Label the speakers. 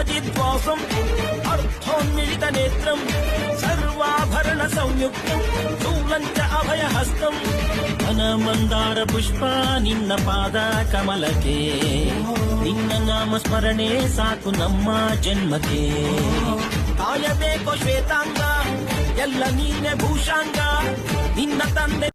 Speaker 1: जिद्वासम् अर्थोन्मिलितनेत्रम् सर्वाभरण संयुक्तम् शूलम् च अभयहस्तम् वनमन्दार पुष्पा निन्न पाद कमलके निन्न नाम स्मರಣೆ ಸಾಕು ನಮ್ಮ ಜನ್ಮಕ್ಕೆ ಕಾಯಬೇಕು ಶ್ವೇತಾಂಗ ಎಲ್ಲ ನೀನೆ ಭೂಷಾಂಗ ನಿನ್ನ ತಂದೆ